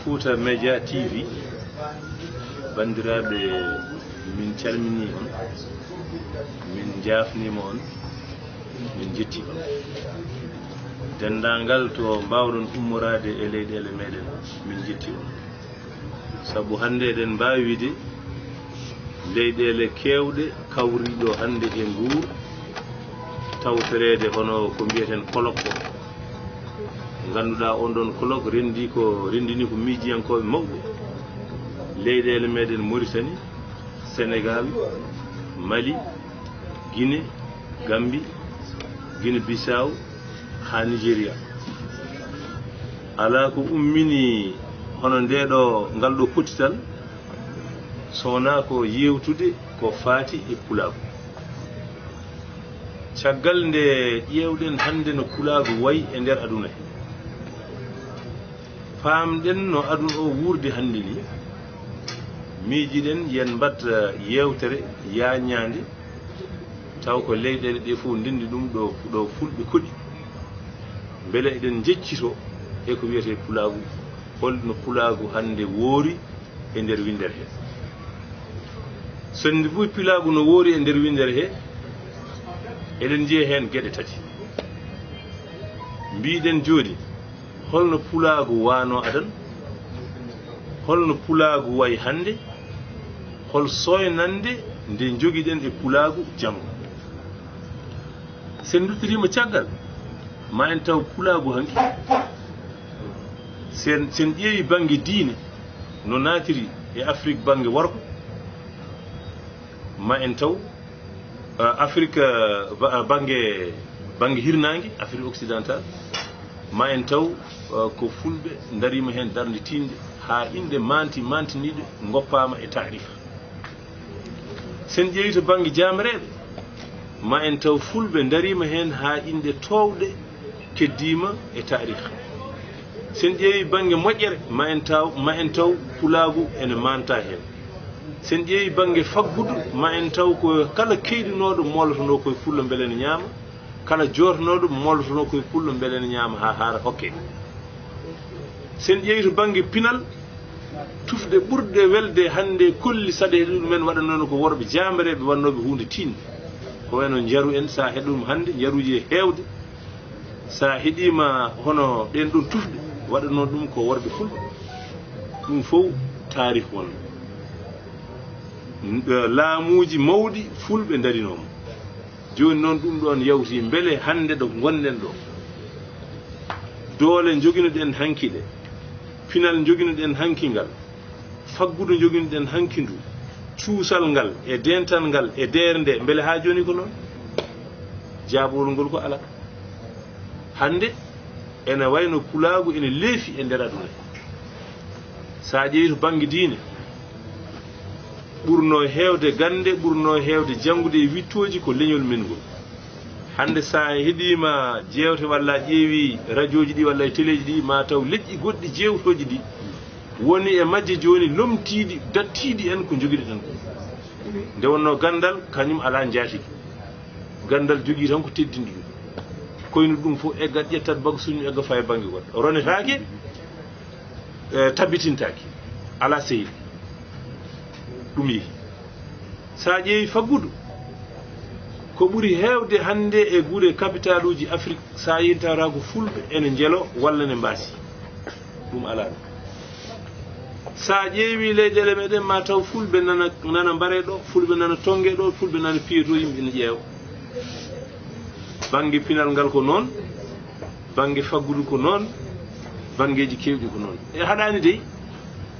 Fouta Media TV bandiraɓe min calmini on min jafnima on min jetti on dendagal to mbawɗon ummorade e leyɗele meɗen min jetti on saabu hande eɗen mbawi wiide leyɗele kewɗe kawriɗo hande e nguur tawtorede hono ko mbiyeten colloque o ganduɗa on ɗon colloque rendini ko miijiyankoɓe mawɓe leyɗele meɗen Mauritanie Sénégal Mali Guinée Gambie Guinée Bissau ha Nigéria ala ko ummini hono ndeɗo ngalɗo potital sowona ko yewtude ko faati e pulagu caggal nde ƴewɗen hande no pulagu wayi e nder aduna he famɗen no aduna o wurde hande ni miijiɗen yen mbatta yewtere yañande taw ko leyɗele ɗe fof ndendi ɗum ɗo fulɓe koɗi beele eɗen jeccito e ko wiyete pulagu holno pulagu hande woori e nder windere he sonde fof pulagu no woori e nder windere he eɗen jeeya hen gueɗe tati mbiɗen joni holno pulagu wano adan holno pulagu wayi hande hol soynande nde joguiɗen e pulagu janggo sen duttirima caggal ma en taw pulagu hanki sen ƴeewi banggue diine no natiri e Afrique banggue warko ma en taw Afrique banggue hirnangue Afrique occidentale ma en taw ko fulɓe darima hen darde tinde ha inde mantiniɗe goppama e tariha sen ƴeewi to banggue jamareɓe ma en taw fulɓe darima hen ha inde towɗe keddima e tariha sen ƴeewi banggue moƴƴere ma en taw pulagu ene manta hen sen ƴeewi banggue faggudu ma en taw ko kala keyɗinoɗo mollotono koye fullo beele ne ñaama kala jotonoɗo mollotono koye fullo beele ne ñaama ha haara hokke sen ƴeewi to banggue pinal tufde ɓurde welde hande kolli saɗe ɗumen waɗanono ko worɓe jamareɓe wannoɓe hunde tinde ko wayno jaaru en sa heɗum hande jaaruji e hewde sa heeɗima hono ɗen ɗon tufde waɗano ɗum ko worɓe fulɓe ɗum fof tarih won laamuji mawɗi fulɓe darinomo joni noon ɗum ɗon yawti beele hande ɗo gonɗen ɗo doole joguinoɗen hanki ɗe pinal joguinoɗen hanki ngal faggudu joguinoɗen hanki ndu cuusal ngal e dental ngal e derde beele ha joni ko noon jaabol ngol ko ala hande ene wayno pulagu ene leefi e nder aduna sa ƴeewi to banggue diine ɓurno hewde gande ɓurno hewde janggude e wittoji ko leñol men ngol hande sa heeɗima jewte walla ƴeewi radio ji ɗi walla e téléji ɗi ma taw leƴƴi goɗɗi jewtoji ɗi woni e majje joni lomtiɗi dattiɗi en ko joguiɗen ko nde wonno gandal kañum ala jaatigi gandal jogui tan ko teddindi ɗum koyno ɗum fof eggat ƴettat bagge suñu egga fa e banggue goɗɗo ronetake tabbitintaki ala sehil ɗum yeehi sa ƴeewi faggudu ko ɓuuri hewde hande e guure capital uji Afrique sa yintata ko fulɓe ene jeelo walla ne mbasi ɗum ala ɗum sa ƴeewi leyɗele meɗen ma taw fulɓe nana mbare ɗo fulɓe nana tongue ɗo fulɓe nana piyeto yimɓe ne ƴeewa banggue pinal ngal ko noon banggue faggudu ko noon banggueji kewɗi ko noon e haɗani dey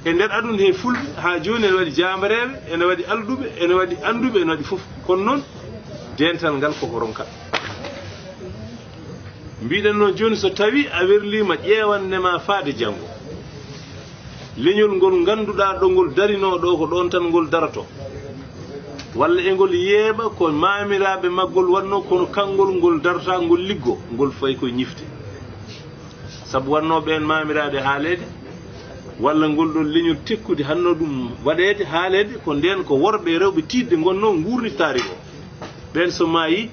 e nder aduna he fulɓe ha joni ene waɗi jamareɓe ene waɗi alduɓe ene waɗi anduɓe ene waɗi foof kono noon dental ngal koko ronkat mbiɗen noon joni so tawi a werlima ƴewannema faade janggo leñol ngol ganduɗa ɗo ngol darino ɗo ko ɗon tan ngol darato walla e ngol yeeɓa ko mamiraɓe maggol wanno kono kangol ngol darata ngol liggo ngol fayi koye ñifte saabu wannoɓe en mamiraɓe haalede walla ngol ɗon leñol tekkude hanno ɗum waɗede haalede ko nden ko worɓe rewɓe tidde gonno gurnitari o ɓen so maayi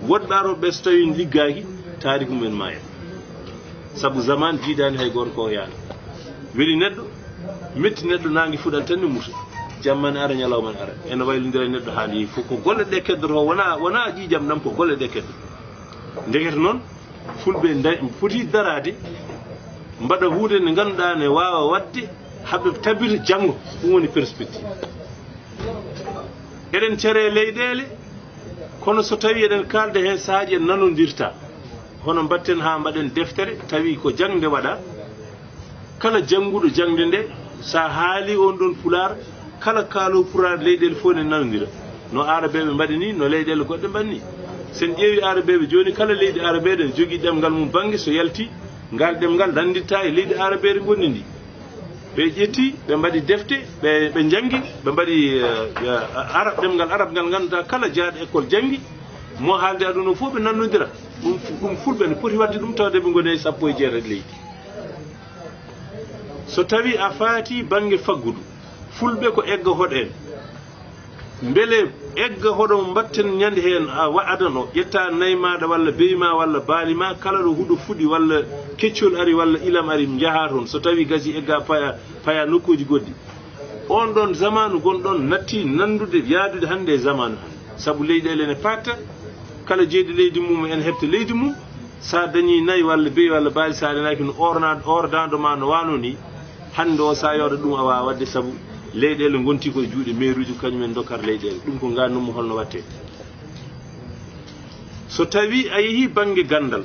woɗɓe aroɓe so tawi liggaki taariku men ma en saabu zaman jiidani hay goto ko yaani weli neɗɗo metti neɗɗo nangi fuɗal tan ne muta jammane ara ñalawman ara ene waylodira e neɗɗo haali fof ko golle ɗe keddoto wona ƴiƴam ɗam ko golle ɗe keddoto ndekete noon fulɓe foti darade mbaɗa hunde nde ngannduɗa ne wawa wadde haɓe tabita janngo ɗum woni perspective eɗen care leyɗele kono so tawi eɗen kalda hen saahaji en nanodirta hono mbatten ha mbaɗen deftere tawi ko jangde waɗa kala jannguɗo jangde nde sa haali on ɗon pular kala kaalo pular leyɗele fof ne nanodira no arabeɓe mbaɗi ni no leyɗele goɗɗe mbaɗni sen ƴeewi arabeɓe joni kala leydi arabeɗe ne jogui ɗemgal mum banggue so yalti ngal ɗemgal danditta e leydi arabeɗe gonɗi ndi ɓe ƴetti ɓe mbaɗi defte ɓe janggi ɓe mbaɗi ɗemgal arab ngal ganduɗa kala jaaɗo école janggi mo haalde aduna fof ɓe nannodira ɗum fulɓe ne poti wadde ɗum tawde ɓe goni e 17 leydi so tawi a faati banggue faggudu fulɓe ko egga hoɗo en beele egga hoɗo mbatten ñande hen a adano ƴetta nayyi maɗa walla beyi ma walla baali ma kala ɗo huuɗo fuɗi walla keccol ari walla ilam ari jaaha toon so tawi gasi egga paya nokkuji goɗɗi on ɗon zamanu gonɗon natti nandude yaadude hande e zamanu hande saabu leyɗele ne patta kala jeeɗi leydi mum en hebta leydi mum sa dañi nayyi walla beyi walla baali sa aɗanaki no ordaɗo ma no wano ni hande o sa yawɗa ɗum a wawa wadde saabu leyɗele gonti koye juuɗe mairuji kañumen dokkata leyɗele ɗum ko gannumo holno watte so tawi a yeehi banggue gandal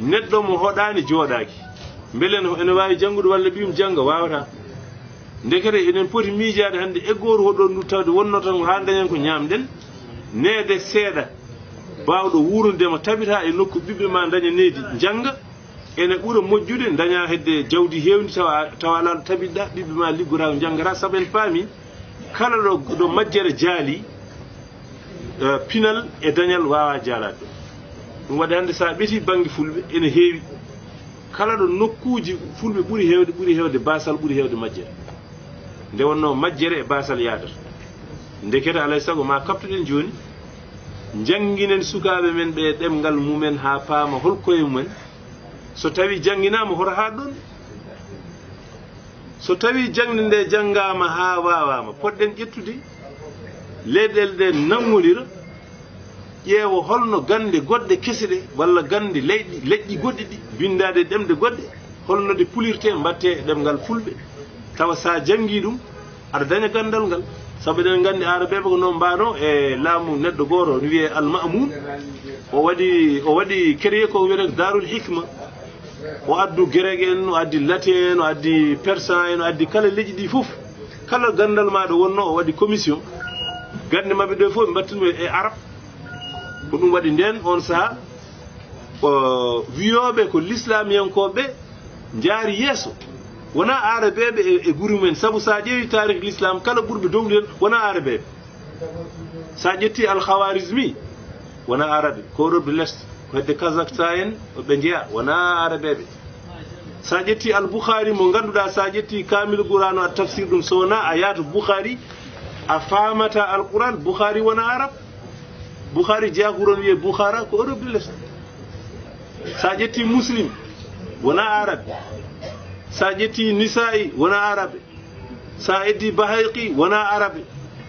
neɗɗo mo hoɗani jooɗaki beele ene wawi janggude walla ɓiyum jangga wawata ndekete enen poti miijade hande eggoru hoɗon ndu tawde wonno tan ha dañen ko ñamɗen neede seeɗa bawɗo wurudema tabita e nokku ɓiɓɓe ma daña needi jangga ene ɓuura moƴƴude daña hedde jawdi hewndi tawa ala ɗo tabiɗɗa ɓiɓɓe ma liggora janggata saabu en paami kala ɗo majjere jaali pinal e dañal wawa jaalade ɗum waɗi hande sa ɓeeti banggue fulɓe ene heewi kala ɗo nokkuji fulɓe ɓuuri hewde basal ɓuuri hewde majjere nde wonno majjere e basal yadata ndekete alay saago ma kaptoɗen joni jangginen sukaɓe men ɓe ɗemgal mumen ha paama holkoye mumen so tawi jangginama hoto ha ɗon so tawi jangde nde janggama ha wawama poɗɗen ƴettude leyɗele ɗe nangodira ƴeewa holno gande goɗɗe kese ɗe walla gande leƴƴi goɗɗi ɗi bindade ɗemɗe goɗɗe holno ɗe pulirte mbatte e ɗemgal fulɓe tawa sa janggi ɗum aɗa daña gandal ngal saabu eɗen gandi arabeɓe ko noon mbano e laamu neɗɗo goto ne wiye almamoun o waɗi créé ko wiyete darul hikma o addu grec en o addi latin en o addi persan en o addi kala leƴƴi ɗi fof kala gandal maɗo wonno o waɗi commission gande mabɓe ɗo fof ɓe mbattinmo e arab ko ɗum waɗi nden on saaha wiyoɓe ko l'islamiyankoɓe jaari yeeso wona arabeɓe e guuri mumen saabu sa ƴeewi tarih l'islam kala ɓurɓe dowli hen wona arabeɓe sa ƴetti alkhawarismi wona arabe ko Europe de l'Est hedde Kazakhstan en ɓe jeeya wona arabeɓe sa ƴetti al-Bukhari mo ganduɗa sa ƴetti kamil qur'an o tafsir ɗum so wona a yaata Bukhari a famata al-Qur'an Bukhari wona arab Bukhari jeeya ko ron wiye Bukhara ko Europe de l'Est sa ƴetti Muslim wona arabe sa ƴetti Nisa'i wona arabe sa eddi Bahayqi wona arabe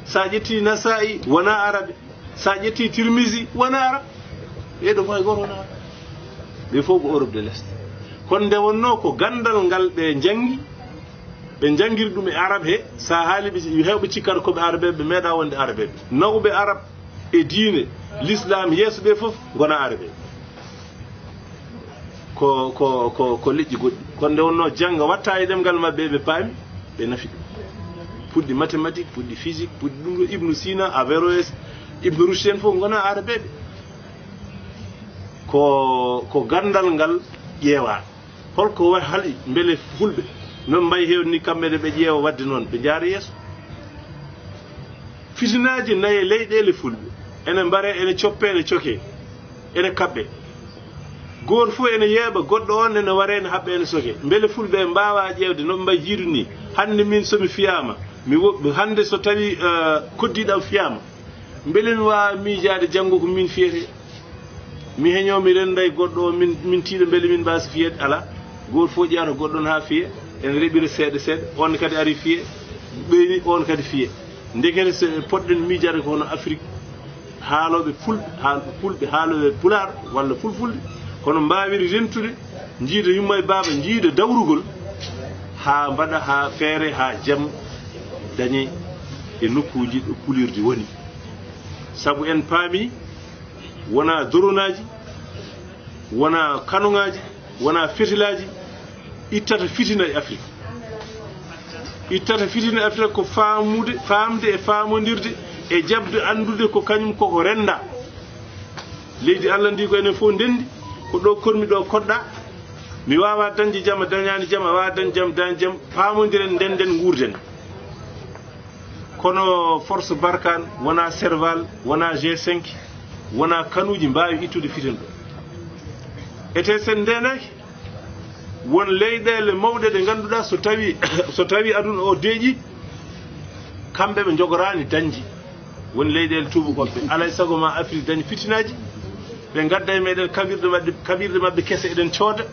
sa ƴetti Nasa'i wona arabe sa ƴetti Tirmizi wona arabe ɓeɗo fof e goto wona arabe ɓe fof ko Europe de l'Est kono nde wonno ko gandal ngal ɓe jangi ɓe jangiri ɗum e arabe he sa haali hewɓe cikkata koɓe arabeɓe ɓe meeɗa wonde arabeɓe nawɓe arab e diine l'islam yeeso ɓe fof gona arabe ko leƴƴi goɗɗi kono nde wonno jangga watta e ɗemgal mabɓe ɓe paami ɓe nafi ɗum puɗɗi mathématique puɗɗi physique puɗɗi ɗum ɗo Ibnu Sina Averroès Ibnu Rushd en fof gona arabeɓe ko gandal ngal ƴeewa holko haali beele fulɓe non mbayi hewde ni kamɓe de ɓe ƴeewa wadde noon ɓe jaara yeeso fitinaji nayi leyɗele fulɓe ene mbare ene coppe ene coke ene kaɓɓe goto fof ene yeeɓa goɗɗo on ene ware ene haɓɓa ene soke beele fulɓe mbawa ƴewde noɓe mbayi jiidu ni hande min somi fiyama hande so tawi koddiɗam fiyama beele mi wawa miijade janggo ko min fiyete mi heñomi renda e goɗɗo o min tiiɗo beele min mbasi fiyede ala goto fof ƴeyata goɗɗo on ha fiye en reɓiri seeɗa seeɗa on kadi ari fiye ɓeyni on kadi fiye ndekete so poɗɗen miijade ko hono Afrique haaloɓe fulɓe haaloɓe pulaar walla fulfulde kono mbawiri rentude jiida yumma e baaba jiida dawrugol ha mbaɗa ha feere ha jaam dañe e nokkuji ɗo kulirde woni sabu en paami wona doronaji wona kanoŋaji wona fetilaji ittata fitina e Afrique ittata fitina e Afrique ko famde e famodirde e jabde andude ko kañum koko renda leydi Allah ndi ko enen fof ndendi ko ɗo kormi ɗo koɗɗa mi wawa dañde jaam a dañani jaam a wawa dañ jaam dañ jaam pamodiren ndenden guurden kono force Barkhane wona Serval wona G5 wona kanuji mbawi ittude fitan ɗo ete sen ndenaki won leyɗele mawɗe ɗe ganduɗa so tawi aduna o deeƴi kamɓe ɓe jogorani dañji won leyɗele tubakoɓe alay saago ma Afrique dañi fitinaji ɓe gadda e meɗen kabirɗe mabɓe kese eɗen cooda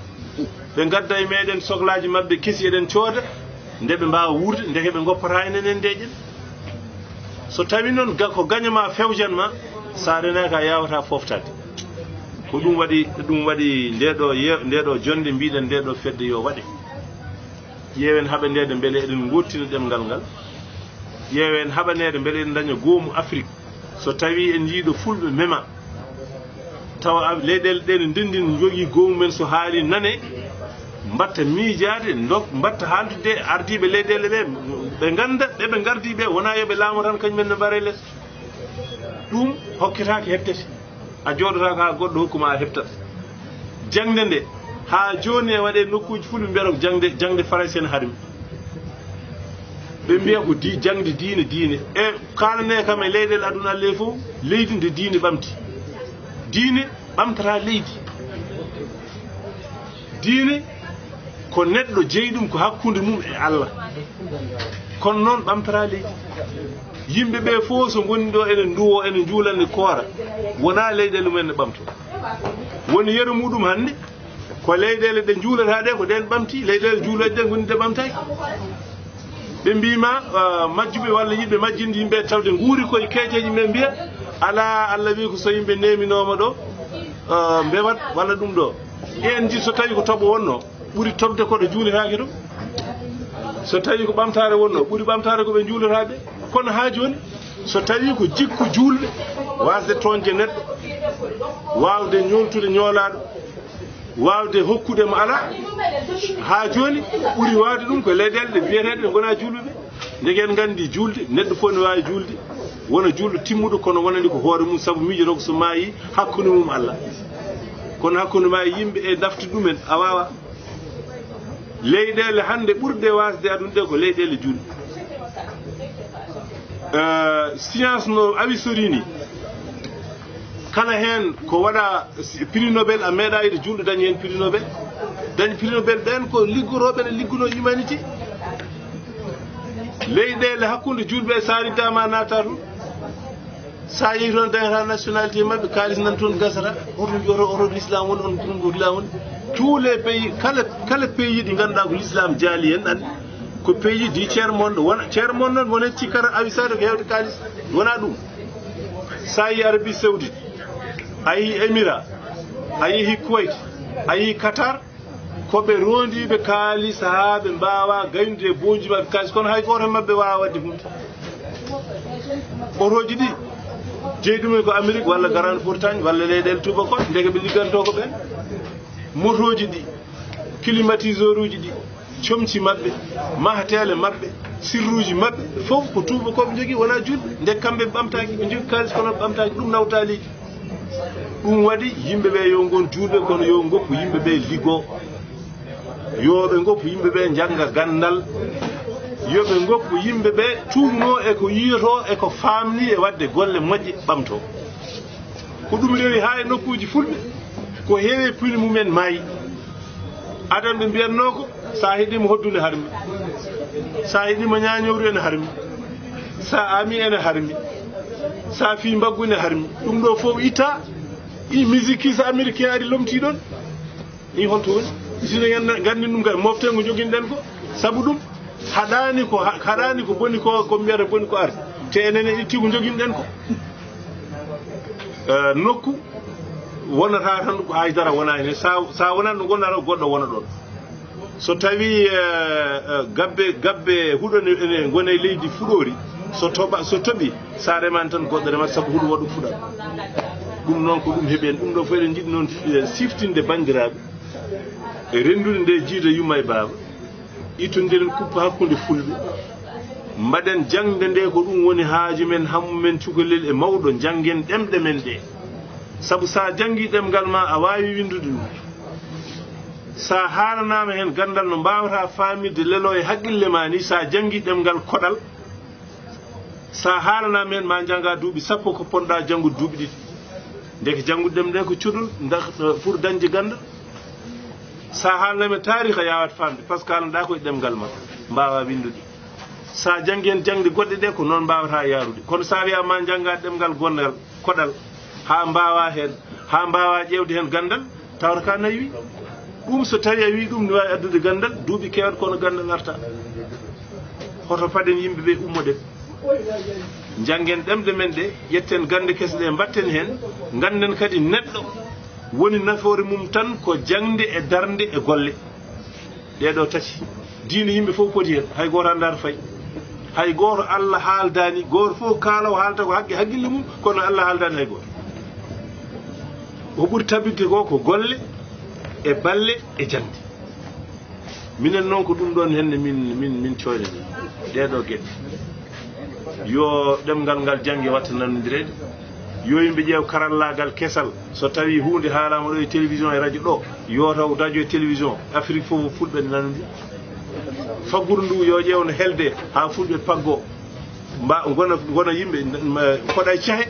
ɓe gadda e meɗen sohlaji mabɓe kesi eɗen cooda nde ɓe mbawa wurde ndeke ɓe goppata enen deeƴen so tawi noon ko gagnema fewjan ma sa renaka a yawata foftade ko ɗum waɗi ndeɗo jonde mbiɗen ndeɗo fedde yo waɗe ƴeewen haɓanede beele eɗen gottina ɗemgal ngal ƴeewen haɓanede beele eɗen daña goomu Afrique so tawi en jiiɗo fulɓe mema tawa leyɗele ɗe ne ndendin jogui goomu men so haali nane mbatta miijade mbatta haldude ardiɓe leyɗele ɓe ɓe ganda ɓeɓe gardi ɓe wona yoɓe laamu tan kañumen ne mbare less ɗum hokketake heɓtete a jooɗotako ha goɗɗo hokkuma a heɓtat jangde nde ha joni e waɗe nokkuji fulɓe mbiyata ko jangde Français ne harmi ɓe mbiya ko jangde diine e kalane kam e leyɗele aduna alle fof leydi nde diine ɓamti diine ɓamtata leydi diine ko neɗɗo jeeyi ɗum ko hakkude mum e Allah kono noon ɓamtata leydi yimɓe ɓe fof so gonni ɗo enen duwo enen juulanne koora wona leyɗele mumen ne ɓamto woni yeru muɗum hannde ko leyɗele ɗe juulata ɗe ko ɗen ɓamti leyɗele juulaji ɗe gonni ɗe ɓamtaki ɓe mbima majjuɓe walla yiɓe majjinde yimɓe tawde guuri koye keejeji men mbiya ala Allah wi ko so yimɓe neminoma ɗo mbewat walla ɗum ɗo en ji so tawi ko toɓo wonno ɓuuri tobde koɗo juuletake ɗo so tawi ko ɓamtare wonno ɓuuri ɓamtare koɓe juulataɓe kono ha joni so tawi ko jikku julɓe wasde toñde neɗɗo wawde ñoltude ñoolaɗo wawde hokkude mo ala ha joni ɓuuri wawde ɗum ko leyɗele ɗe biyeteɗe ɗe gona julɓeɓe ndegen gandi julde neɗɗo fof ne wawi julde wona julɗo timmuɗo kono wonani ko hoore mum saabu miijoto ko so maayi hakkude mum Allah kono hakkude ma yimɓe e dafti ɗumen a wawa leyɗele hande ɓurɗe wasde aduna ɗe ko leyɗele julɓe science no awi sorini kala hen ko waɗa prix Nobel a meeɗa ide julɗo dañi hen prix Nobel dañi prix Nobel ɓen ko liggoroɓe ne ligguno humanité leyɗele hakkude julɓe e saaridama nata toon sa yeehi toon dañata nationalité mabɓe kalis nan toon gasata oto l'islam woni on ɗum ko l'islam woni tous les pays kala pays ɗi ganduɗa ko l'islam jaali hen ɗan ko pays di ceer monde wona ceer monde noon wona cikkata awisade ko hewde kalis wona ɗum sa yi Arabie Saoudite a yi Émirat a yeehi Kuwait a yeehi Qatar koɓe rondiɓe kalis ha ɓe mbawa gaynude boji mabɓe kalis kono hay goto mabɓe wawa wadde hunde otoji ɗi jeeyi ɗumen ko Amérique walla Grande Bretagne walla leyɗele tubakon ndeke ɓe ligganto ko ɓen motoji ɗi climatiseur uji ɗi comci mabɓe mahatele mabɓe sirruji mabɓe fof ko tubakoɓe jogui wona julɓe nde kamɓe ɓamtaki ɓe jogui kalis kono ɓe ɓamtaki ɗum nawta leydi ɗum waɗi yimɓeɓe yo gon julɓe kono yo goppu yimɓeɓe liggo yoɓe goppu yimɓeɓe jangga gandal yoɓe goppu yimɓeɓe tumno eko yiyoto eko famni e wadde golle moƴƴe ɓamto ko ɗum rewi ha e nokkuji fulɓe ko heewe puni mumen maayi adan ɓe mbiyatno ko sa heeɗima hoddude harmi sa heeɗima ñañowru ene harmi sa ami ene harmi sa fi mbaggu ene harmi ɗum ɗo fof itta i musique kisa américain ari lomti ɗon i holto woni sino gandi ɗum kay moftengo joguinɗen ko saabu ɗum haɗani ko boni ko mbiyata boni ko arti te enen itti ko joguinɗen ko nokku wonata tan ko haydara wona hen sa wonani ɗo gonɗa ɗo goɗɗo wona ɗon so tawi gabbe huuɗo ene gona e leydi fuɗori so toɓi sa remani tan goɗɗo remata saabu huuɗo waɗu fuɗat ɗum noon ko ɗum heeɓen ɗum ɗo fof eɗen jiɗi noon siftinde bandiraɓe e rendude nde jiida yumma e baaba ittudiren kuppa hakkude fulɓe mbaɗen jangde nde ko ɗum woni haaju men hammu men cukalel e mawɗo janggen ɗemɗe men ɗe sabu sa jangi ɗemgal ma a wawi windude ɗum sa haalanama hen gandal no mbawata famirde lelo e haqqille ma ni sa jangi ɗemgal koɗal sa haalanama hen ma janga duuɓi sappo ko ponɗa janggude duuɓi ɗiɗi ndeke janggude ɗem ɗe ko cuɗol pour dañde gandal sa haalanama tariha yawat famde par ce que haalanɗa koye ɗemgal ma mbawa windude sa jangi hen jangde goɗɗe ɗe ko noon mbawata yarude kono sa wiya ma janga ɗemgal gongal koɗal ha mbawa ƴewde hen gandal tawata ka nayi ɗum so tawi a wi ɗum ne wawi addude gandal duuɓi kewat kono gandal arta hoto faɗen yimɓeɓe ummoɗen janggen ɗemɗe men ɗe ƴetten gande kese ɗe mbatten hen ganden kadi neɗɗo woni nafoore mum tan ko jangde e darde e golle ɗeɗo tati diine yimɓe fof poti hen hay goto andata fayi hay goto Allah haaldani goto fof kaalawo haalta ko haqqille mum kono Allah haaldani hay goto ko ɓuri tabidde ko golle e balle e jangde minen noon ko ɗum ɗon henne min coynani ɗeɗo gueɗe yo ɗemgal ngal jangge watta nanodirede yo yimɓe ƴeew karallagal kesal so tawi hunde haalama ɗo e télévision e radio ɗo yo taw radio e télévision Afrique fof fulɓe ne nanodiri faggudu ndu yo ƴeewno helde ha fulɓe paggo gona yimɓe koɗa e cahe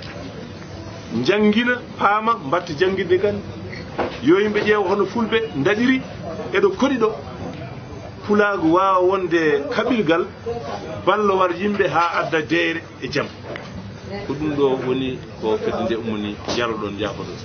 jangguina paama mbatta janguinde gande yo yimɓe ƴeewa hono fulɓe daɗiri eɗo koɗi ɗo pulagu wawa wonde kaɓirgal ballo war yimɓe ha adda deyre e jaam ko ɗum ɗo woni ko kadi nde ummoni jaroɗon jafoɗon